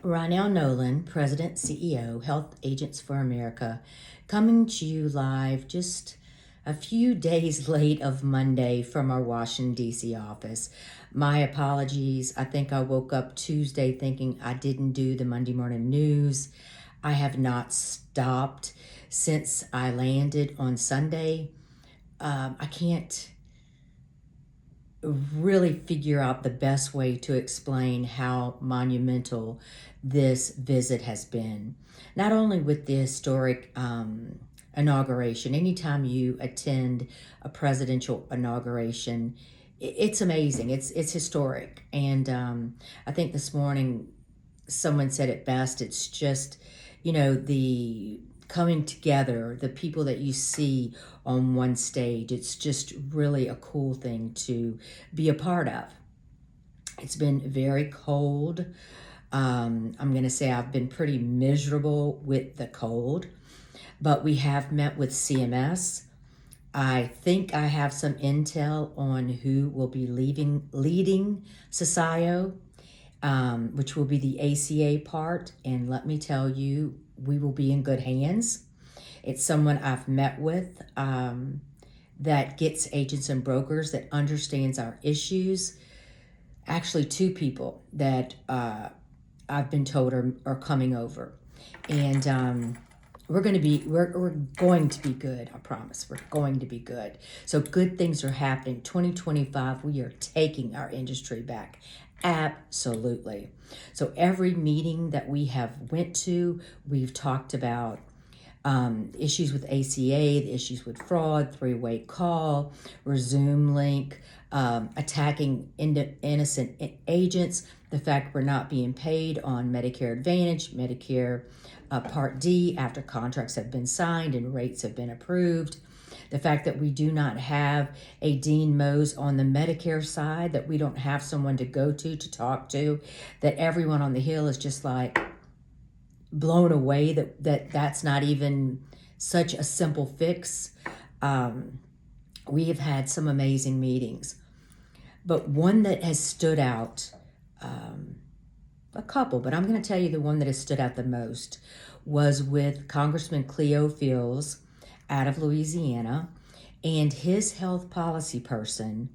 Ronell Nolan, President, CEO, Health Agents for America, coming to you live just a few days late of Monday from our Washington, D.C. office. My apologies. I think I woke up Tuesday thinking I didn't do the Monday morning news. I have not stopped since I landed on Sunday. I can't really figure out the best way to explain how monumental this visit has been. Not only with the historic inauguration, anytime you attend a presidential inauguration, it's amazing. It's historic. And I think this morning someone said it best. It's just, the coming together, the people that you see on one stage. It's just really a cool thing to be a part of. It's been very cold. I'm going to say I've been pretty miserable with the cold, but we have met with CMS. I think I have some intel on who will be leading SCIO, which will be the ACA part. And let me tell you, we will be in good hands. It's someone I've met with that gets agents and brokers, that understands our issues. Actually, two people that I've been told are coming over. And we're going to be good. I promise. We're going to be good. So good things are happening. 2025, we are taking our industry back. Absolutely. So every meeting that we have went to, we've talked about issues with ACA, the issues with fraud, three-way call, resume link, attacking innocent agents, the fact we're not being paid on Medicare Advantage, Medicare Part D after contracts have been signed and rates have been approved. The fact that we do not have a Dean Mose on the Medicare side, that we don't have someone to go to talk to, that everyone on the Hill is just like blown away that's not even such a simple fix. We have had some amazing meetings, but one that has stood out, a couple, but I'm going to tell you the one that has stood out the most was with Congressman Cleo Fields out of Louisiana, and his health policy person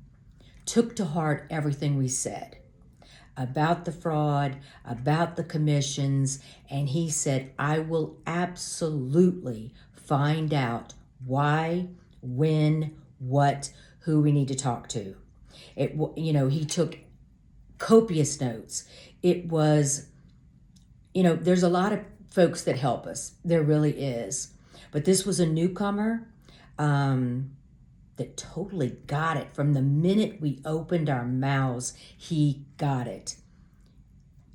took to heart everything we said about the fraud, about the commissions, and he said, I will absolutely find out why, when, what, who we need to talk to. He took copious notes. It was, there's a lot of folks that help us. There really is. But this was a newcomer that totally got it. From the minute we opened our mouths, he got it.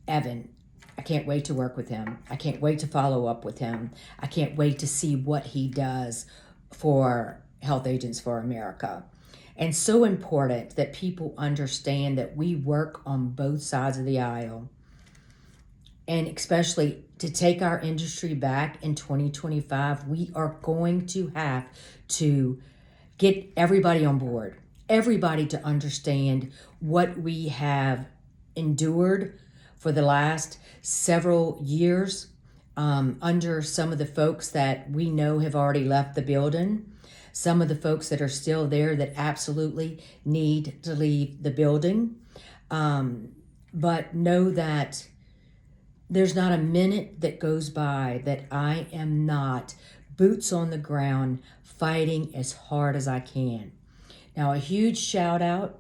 Evan, I can't wait to work with him. I can't wait to follow up with him. I can't wait to see what he does for Health Agents for America. And so important that people understand that we work on both sides of the aisle. And especially to take our industry back in 2025, we are going to have to get everybody on board, everybody to understand what we have endured for the last several years under some of the folks that we know have already left the building, some of the folks that are still there that absolutely need to leave the building. But know that there's not a minute that goes by that I am not boots on the ground fighting as hard as I can. Now, a huge shout out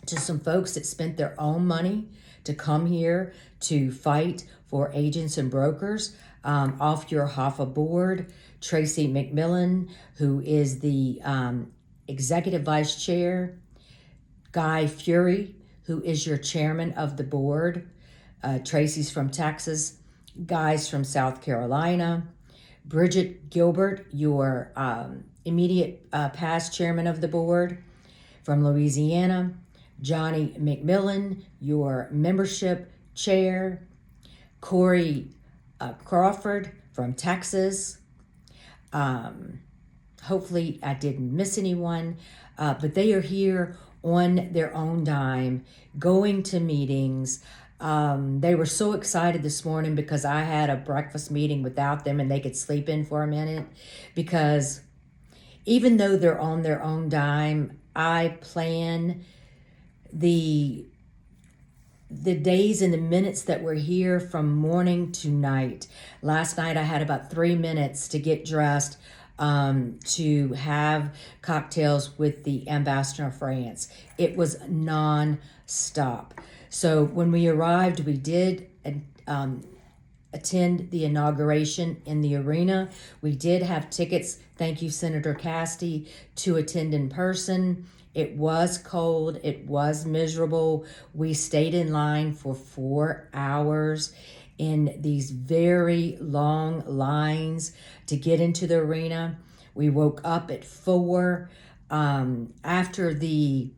to some folks that spent their own money to come here to fight for agents and brokers. Off your HAFA board, Tracy McMillan, who is the executive vice chair, Guy Fury, who is your chairman of the board. Tracy's from Texas, Guy's from South Carolina, Bridget Gilbert, your immediate past chairman of the board from Louisiana, Johnny McMillan, your membership chair, Corey Crawford from Texas. Hopefully I didn't miss anyone, but they are here on their own dime, going to meetings, They were so excited this morning because I had a breakfast meeting without them and they could sleep in for a minute, because even though they're on their own dime, I plan the days and the minutes that we're here from morning to night. Last night I had about 3 minutes to get dressed to have cocktails with the ambassador of France. It was non-stop. So when we arrived, we did attend the inauguration in the arena. We did have tickets, thank you, Senator Cassidy, to attend in person. It was cold. It was miserable. We stayed in line for 4 hours in these very long lines to get into the arena. We woke up at 4. After the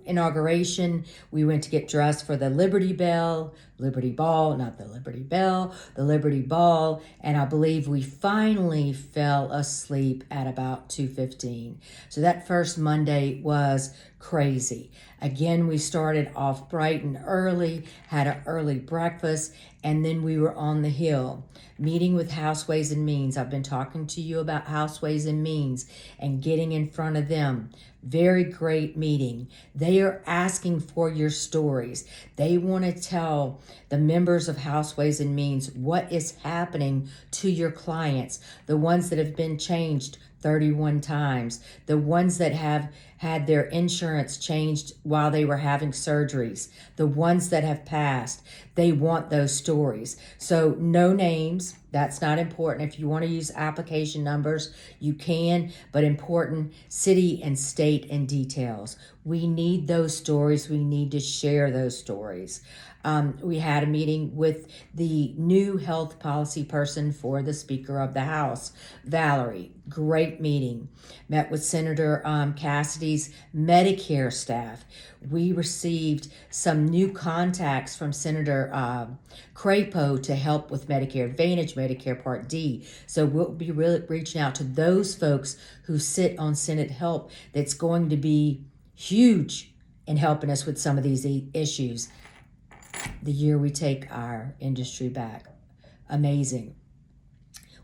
inauguration, we went to get dressed for the Liberty Ball, not the Liberty Bell, the Liberty Ball, and I believe we finally fell asleep at about 2:15. So that first Monday was crazy. Again, we started off bright and early, had an early breakfast, and then we were on the Hill meeting with House Ways and Means. I've been talking to you about House Ways and Means and getting in front of them. Very great meeting. They are asking for your stories. They want to tell the members of House Ways and Means what is happening to your clients, the ones that have been changed 31 times, the ones that have had their insurance changed while they were having surgeries, the ones that have passed. They want those stories. So no names, that's not important. If you want to use application numbers, you can, but important city and state and details. We need those stories. We need to share those stories. We had a meeting with the new health policy person for the Speaker of the House, Valerie. Great meeting. Met with Senator Cassidy's Medicare staff. We received some new contacts from Senator Crapo to help with Medicare Advantage, Medicare Part D. So we'll be really reaching out to those folks who sit on Senate help. That's going to be huge in helping us with some of these issues the year we take our industry back. Amazing.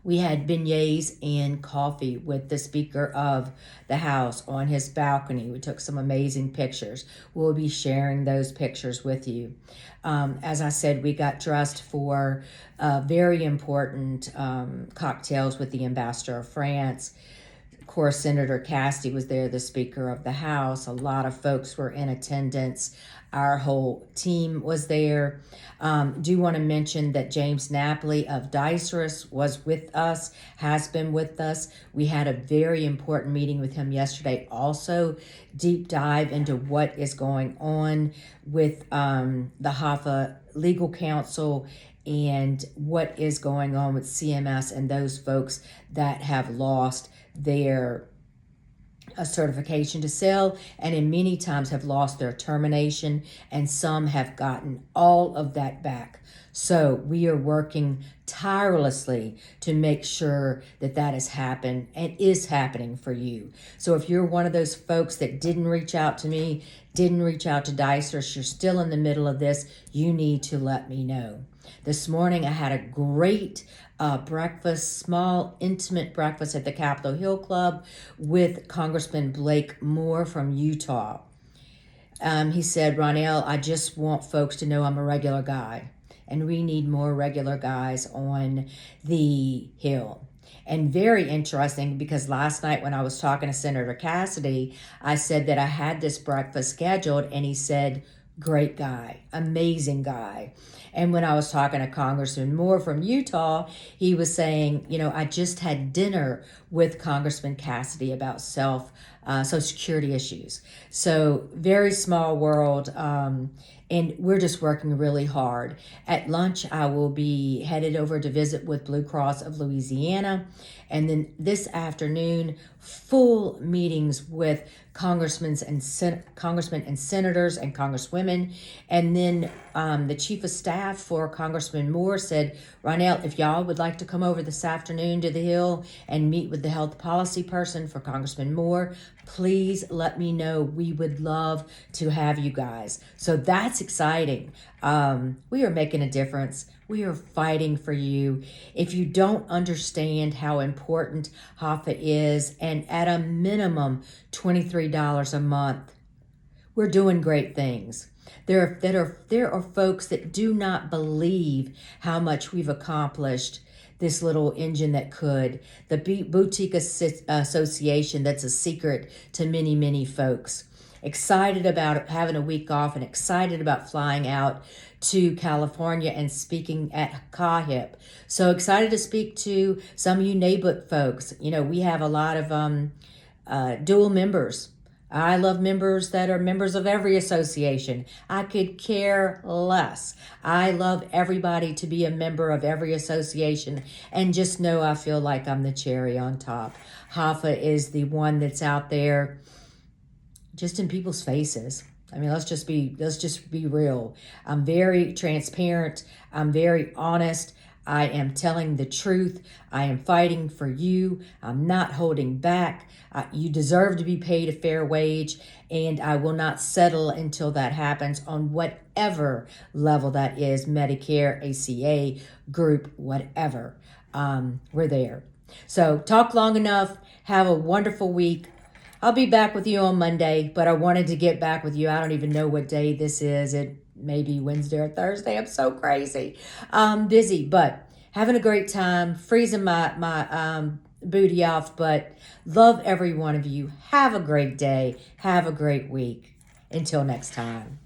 We had beignets and coffee with the Speaker of the House on his balcony. We took some amazing pictures. We'll be sharing those pictures with you. As I said, we got dressed for very important cocktails with the Ambassador of France. Of course, Senator Cassidy was there, the Speaker of the House. A lot of folks were in attendance. Our whole team was there. Do want to mention that James Napoli of Diceris was with us, has been with us. We had a very important meeting with him yesterday. Also, deep dive into what is going on with the HAFA legal counsel and what is going on with CMS and those folks that have lost their a certification to sell, and in many times have lost their termination, and some have gotten all of that back. So we are working tirelessly to make sure that that has happened and is happening for you. So if you're one of those folks that didn't reach out to me, didn't reach out to Dice, or you're still in the middle of this, you need to let me know. This morning I had a great breakfast, small, intimate breakfast at the Capitol Hill Club with Congressman Blake Moore from Utah. He said, Ronell, I just want folks to know I'm a regular guy, and we need more regular guys on the Hill. And very interesting, because last night when I was talking to Senator Cassidy, I said that I had this breakfast scheduled, and he said, great guy, amazing guy. And when I was talking to Congressman Moore from Utah, he was saying, I just had dinner with Congressman Cassidy about Social Security issues. So very small world. And we're just working really hard. At lunch, I will be headed over to visit with Blue Cross of Louisiana. And then this afternoon, full meetings with congressmen and senators and congresswomen. And then the chief of staff for Congressman Moore said, Ronell, if y'all would like to come over this afternoon to the Hill and meet with the health policy person for Congressman Moore, please let me know. We would love to have you guys. So that's exciting. We are making a difference. We are fighting for you. If you don't understand how important HAFA is, and at a minimum $23 a month, we're doing great things. There are folks that do not believe how much we've accomplished. This little engine that could. The Boutique Association, that's a secret to many, many folks. Excited about having a week off and excited about flying out to California and speaking at CAHIP. So excited to speak to some of you NABUC folks. You know, we have a lot of dual members. I love members that are members of every association. I could care less. I love everybody to be a member of every association, and just know I feel like I'm the cherry on top. HAFA is the one that's out there just in people's faces. I mean, let's just be real. I'm very transparent. I'm very honest. I am telling the truth. I am fighting for you. I'm not holding back. You deserve to be paid a fair wage, and I will not settle until that happens on whatever level that is, Medicare, ACA, group, whatever. We're there. So talk long enough. Have a wonderful week. I'll be back with you on Monday, but I wanted to get back with you. I don't even know what day this is. It may be Wednesday or Thursday. I'm so crazy. I'm busy, but having a great time, freezing my booty off, but love every one of you. Have a great day. Have a great week. Until next time.